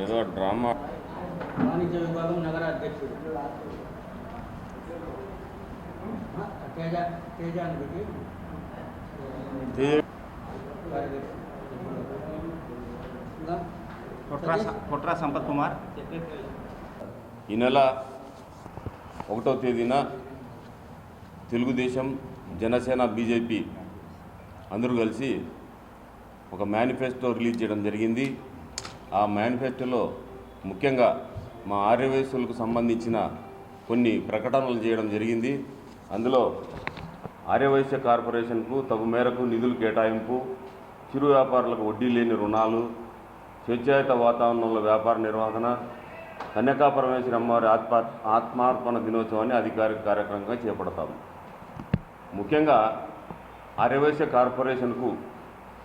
ఏదో డ్రామా. వాణిజ్య విభాగం నగర అధ్యక్షుడు తేజానికి కుట్రా సంపత్ కుమార్ ఈ నెల 1వ తేదీన తెలుగుదేశం, జనసేన, బీజేపీ అందరూ కలిసి ఒక మేనిఫెస్టో రిలీజ్ చేయడం జరిగింది. ఆ మేనిఫెస్టోలో ముఖ్యంగా మా ఆర్యవైశ్యులకు సంబంధించిన కొన్ని ప్రకటనలు చేయడం జరిగింది. అందులో ఆర్యవైశ్య కార్పొరేషన్కు తగు మేరకు నిధులు కేటాయింపు, చిరు వ్యాపారులకు వడ్డీ లేని రుణాలు, స్వేచ్ఛాయుత వాతావరణంలో వ్యాపార నిర్వహణ, కన్యకా పరమేశ్వరి అమ్మవారి ఆత్మార్పణ దినోత్సవాన్ని అధికారిక కార్యక్రమంగా చేపడతాము. ముఖ్యంగా ఆర్యవైశ్య కార్పొరేషన్కు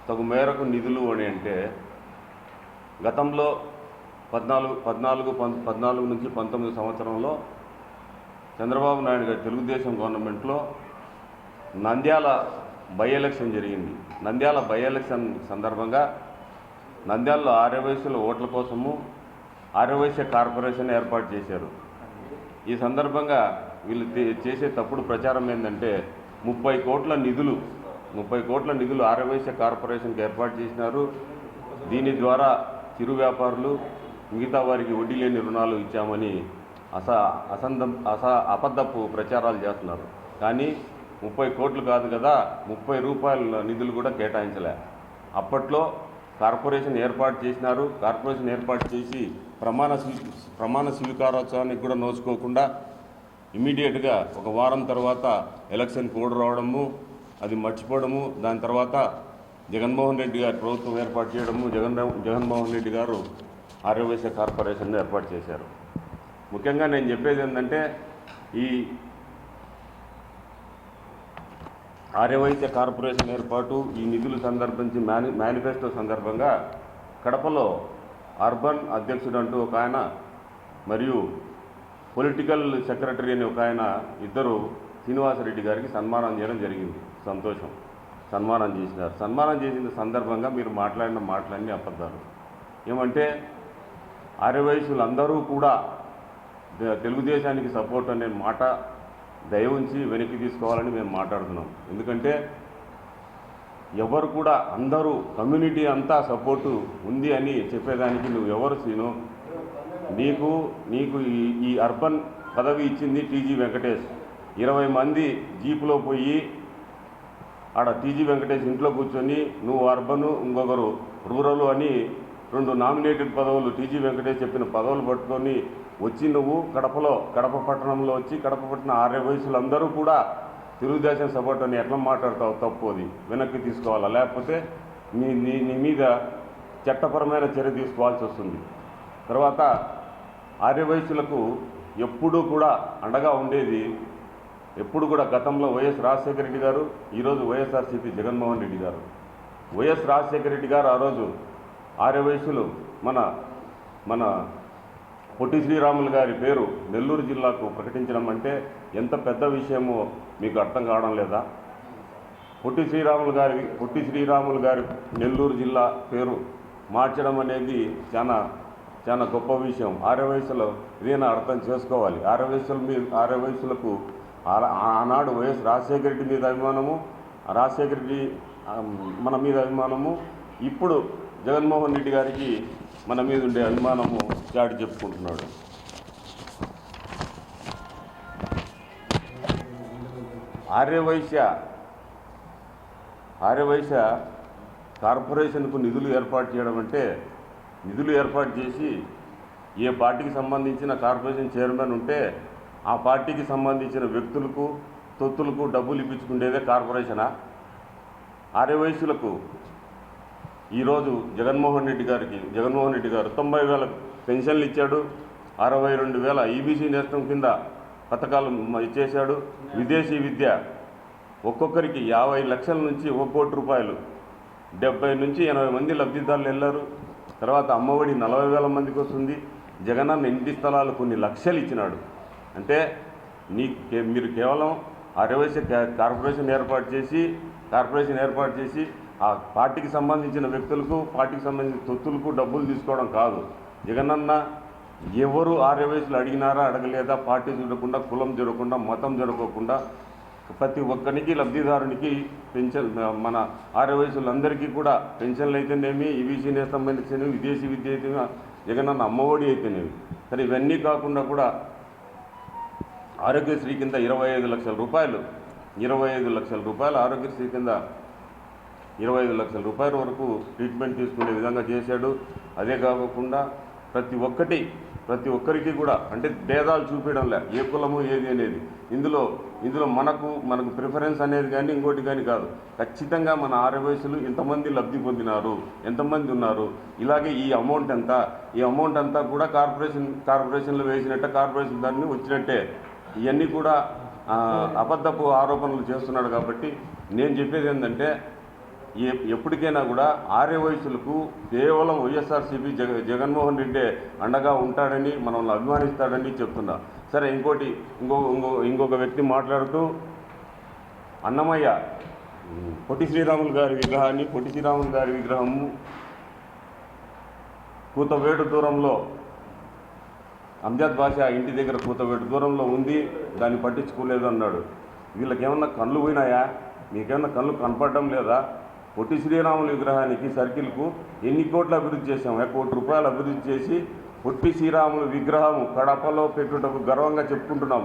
తగు మేరకు నిధులు అని అంటే గతంలో 14 నుంచి 19 సంవత్సరంలో చంద్రబాబు నాయుడు గారి తెలుగుదేశం గవర్నమెంట్లో నంద్యాల బై ఎలక్షన్ జరిగింది. నంద్యాల బై ఎలక్షన్ సందర్భంగా నంద్యాలలో ఆర్యవైశ్యుల ఓట్ల కోసము ఆర్యవైశ్య కార్పొరేషన్ ఏర్పాటు చేశారు. ఈ సందర్భంగా వీళ్ళు చేసే తప్పుడు ప్రచారం ఏంటంటే 30 కోట్ల నిధులు ఆర్యవైశ్య కార్పొరేషన్కి ఏర్పాటు చేసినారు. దీని ద్వారా చిరు వ్యాపారులు, మిగతా వారికి వడ్డీ లేని రుణాలు ఇచ్చామని అబద్ధపు ప్రచారాలు చేస్తున్నారు. కానీ 30 కోట్లు కాదు కదా, 30 రూపాయల నిధులు కూడా కేటాయించలే. అప్పట్లో కార్పొరేషన్ ఏర్పాటు చేసినారు. కార్పొరేషన్ ఏర్పాటు చేసి ప్రమాణ స్వీకారోత్సవానికి కూడా నోచుకోకుండా ఇమీడియట్గా ఒక వారం తర్వాత ఎలక్షన్ కోడ్ రావడము, అది మర్చిపోవడము, దాని తర్వాత జగన్మోహన్ రెడ్డి గారు ప్రభుత్వం ఏర్పాటు చేయడము, జగన్మోహన్ రెడ్డి గారు ఆర్యవైశ్య కార్పొరేషన్ ఏర్పాటు చేశారు. ముఖ్యంగా నేను చెప్పేది ఏంటంటే ఈ ఆర్యవైశ్య కార్పొరేషన్ ఏర్పాటు, ఈ నిధులు సందర్భించి మేనిఫెస్టో సందర్భంగా కడపలో అర్బన్ అధ్యక్షుడు అంటూ ఒక ఆయన మరియు పొలిటికల్ సెక్రటరీ అని ఒక ఆయన, ఇద్దరు శ్రీనివాసరెడ్డి గారికి సన్మానం చేయడం జరిగింది. సంతోషం, సన్మానం చేసినారు. సన్మానం చేసిన సందర్భంగా మీరు మాట్లాడిన మాటలన్నీ అబద్ధాలు. ఏమంటే ఆర్యవైశ్యులందరూ కూడా తెలుగుదేశానికి సపోర్ట్ అనే మాట దయ ఉంచి వెనక్కి తీసుకోవాలని మేము మాట్లాడుతున్నాం. ఎందుకంటే ఎవరు కూడా అందరూ కమ్యూనిటీ అంతా సపోర్టు ఉంది అని చెప్పేదానికి నువ్వు ఎవరు సీను? నీకు ఈ అర్బన్ పదవి ఇచ్చింది టీజీ వెంకటేష్. 20 మంది జీపులో పోయి ఆడ టీజీ వెంకటేష్ ఇంట్లో కూర్చొని నువ్వు అర్బను, ఇంకొకరు రూరల్ అని 2 నామినేటెడ్ పదవులు టీజీ వెంకటేష్ చెప్పిన పదవులు పట్టుకొని వచ్చి నువ్వు కడప పట్టణంలో వచ్చి కడప పట్టణ ఆర్యవైశ్యులందరూ కూడా తెలుగుదేశం సపోర్ట్ అని ఎట్లా మాట్లాడతావు? తప్పు, అది వెనక్కి తీసుకోవాలా, లేకపోతే నీ మీద చట్టపరమైన చర్య తీసుకోవాల్సి వస్తుంది. తర్వాత ఆర్యవైశ్యులకు ఎప్పుడూ కూడా అండగా ఉండేది, ఎప్పుడు కూడా గతంలో వైఎస్ రాజశేఖర రెడ్డి గారు, ఈరోజు వైఎస్ఆర్సీపీ జగన్మోహన్ రెడ్డి గారు. వైఎస్ రాజశేఖర రెడ్డి గారు ఆ రోజు ఆర్యవైశ్యులు మన పొట్టి శ్రీరాములు గారి పేరు నెల్లూరు జిల్లాకు ప్రకటించడం అంటే ఎంత పెద్ద విషయమో మీకు అర్థం కావడం లేదా? పొట్టి శ్రీరాములు గారి నెల్లూరు జిల్లా పేరు మార్చడం అనేది చాలా గొప్ప విషయం. ఆర్యవైశ్యులు ఇదేనా అర్థం చేసుకోవాలి. ఆర్యవైశ్యులకు ఆనాడు వైఎస్ రాజశేఖర రెడ్డి మీద అభిమానము, రాజశేఖర రెడ్డి మన మీద అభిమానము, ఇప్పుడు జగన్మోహన్ రెడ్డి గారికి మన మీద ఉండే అభిమానము చాటి చెప్పుకుంటున్నాడు. ఆర్యవైశ్య కార్పొరేషన్కు నిధులు ఏర్పాటు చేయడం అంటే, నిధులు ఏర్పాటు చేసి ఏ పార్టీకి సంబంధించిన కార్పొరేషన్ చైర్మన్ ఉంటే ఆ పార్టీకి సంబంధించిన వ్యక్తులకు, తొత్తులకు డబ్బులు ఇప్పించుకునేదే కార్పొరేషనా? ఆర్యవైశ్యులకు ఈరోజు జగన్మోహన్ రెడ్డి గారు 90,000 పెన్షన్లు ఇచ్చాడు, 62,000 ఈబీసీ నేస్తం కింద పథకాలు ఇచ్చేశాడు. విదేశీ విద్య ఒక్కొక్కరికి 50 లక్షల నుంచి 1 కోటి రూపాయలు, 70 నుంచి 80 మంది లబ్ధిదారులు వెళ్ళారు. తర్వాత అమ్మఒడి 40,000 మందికి వస్తుంది. జగనన్న ఇంటి స్థలాలు కొన్ని లక్షలు ఇచ్చినాడు. అంటే మీరు కేవలం ఆర్యవైశ్య కార్పొరేషన్ ఏర్పాటు చేసి ఆ పార్టీకి సంబంధించిన వ్యక్తులకు, పార్టీకి సంబంధించిన తొత్తులకు డబ్బులు తీసుకోవడం కాదు. జగనన్న ఎవరు ఆర్యవయసులు అడిగినారా అడగలేదా, పార్టీ చూడకుండా, కులం చూడకుండా, మతం చూడకోకుండా ప్రతి ఒక్కరికి లబ్ధిదారునికి పెన్షన్, మన ఆర్యవయసులందరికీ కూడా పెన్షన్లు అయితేనేమి, ఈబీసీ నేస్తం అయితేనేమి, విదేశీ విద్య అయితేనేమి, జగనన్న అమ్మఒడి అయితేనేమి. సరే ఇవన్నీ కాకుండా కూడా ఆరోగ్యశ్రీ కింద 25 లక్షల రూపాయలు, 25 లక్షల రూపాయలు ఆరోగ్యశ్రీ కింద 25 లక్షల రూపాయల వరకు ట్రీట్మెంట్ తీసుకునే విధంగా చేశాడు. అదే కాకుండా ప్రతి ఒక్కరికి కూడా అంటే భేదాలు చూపించడంలే, ఏ కులము ఏది అనేది. ఇందులో మనకు ప్రిఫరెన్స్ అనేది కానీ ఇంకోటి కానీ కాదు. ఖచ్చితంగా మన ఆర్యవయసులు ఎంతమంది లబ్ధి పొందినారు, ఎంతమంది ఉన్నారు, ఇలాగే ఈ అమౌంట్ అంతా కూడా కార్పొరేషన్లో వేసినట్టే, కార్పొరేషన్ దాన్ని వచ్చినట్టే. ఇవన్నీ కూడా అబద్ధపు ఆరోపణలు చేస్తున్నాడు. కాబట్టి నేను చెప్పేది ఏంటంటే ఎప్పటికైనా కూడా ఆర్యవయసులకు కేవలం వైఎస్ఆర్సీపీ జగన్మోహన్ రెడ్డి అండగా ఉంటాడని, మనల్ని అభిమానిస్తాడని చెప్తున్నా. సరే ఇంకొక వ్యక్తి మాట్లాడుతూ అన్నమయ్య పొట్టి శ్రీరాములు గారి విగ్రహము కూతవేటు దూరంలో, అంజద్ బాషా ఇంటి దగ్గర కూతవేటు దూరంలో ఉంది, దాన్ని పట్టించుకోలేదు అన్నాడు. వీళ్ళకేమన్నా కళ్ళు పోయినాయా? మీకేమన్నా కళ్ళు కనపడడం లేదా? పొట్టి శ్రీరాములు విగ్రహానికి సర్కిల్కు ఎన్ని కోట్లు అభివృద్ధి చేశాం? 1 కోటి రూపాయలు అభివృద్ధి చేసి పొట్టి శ్రీరాములు విగ్రహం కడపలో పెట్టుటకు గర్వంగా చెప్పుకుంటున్నాం.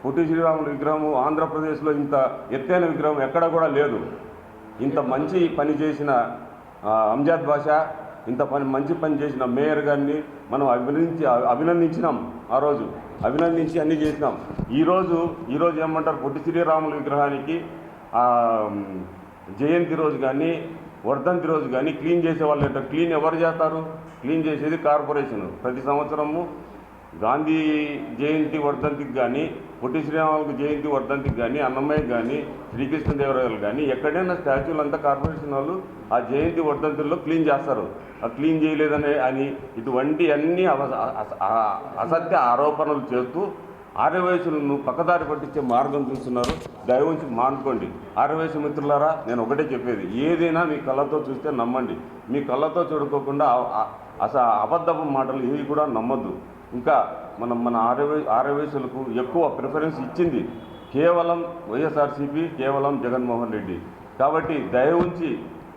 పొట్టి శ్రీరాములు విగ్రహము ఆంధ్రప్రదేశ్లో ఇంత ఎత్తైన విగ్రహం ఎక్కడ కూడా లేదు. ఇంత మంచి పని చేసిన అంజద్ బాషా, మంచి పని చేసిన మేయర్ గారిని మనం అభినందించినాం. ఆ రోజు అభినందించి అన్నీ చేసినాం. ఈరోజు ఏమంటారు, పొట్టి శ్రీరాములు విగ్రహానికి జయంతి రోజు కానీ, వర్ధంతి రోజు కానీ క్లీన్ చేసేవాళ్ళు అంటారు. క్లీన్ ఎవరు చేస్తారు? క్లీన్ చేసేది కార్పొరేషన్. ప్రతి సంవత్సరము గాంధీ జయంతి వర్ధంతికి కానీ, పొట్టి శ్రీరాములకు జయంతి వర్ధంతికి కానీ, అన్నమయ్యకి కానీ, శ్రీకృష్ణదేవరాయలు కానీ ఎక్కడైనా స్టాచ్యూలు అంతా కార్పొరేషన్ వాళ్ళు ఆ జయంతి వర్ధంతుల్లో క్లీన్ చేస్తారు. ఆ క్లీన్ చేయలేదని ఇటువంటి అన్ని అసత్య ఆరోపణలు చేస్తూ ఆర్యవయసులను పక్కదారి పట్టించే మార్గం చూస్తున్నారు. దయవుంచి మానుకోండి. ఆర్యవయసు మిత్రులారా, నేను ఒకటే చెప్పేది, ఏదైనా మీ కళ్ళతో చూస్తే నమ్మండి. మీ కళ్ళతో చూడుకోకుండా అబద్ధపు మాటలు ఏవి కూడా నమ్మద్దు. ఇంకా మన ఆర్యవయసులకు ఎక్కువ ప్రిఫరెన్స్ ఇచ్చింది కేవలం వైఎస్ఆర్సీపీ, కేవలం జగన్మోహన్ రెడ్డి. కాబట్టి దయవుంచి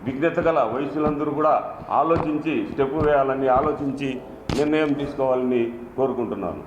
విజ్ఞత గల వయసులందరూ కూడా ఆలోచించి స్టెప్ వేయాలని, ఆలోచించి నిర్ణయం తీసుకోవాలని కోరుకుంటున్నాను.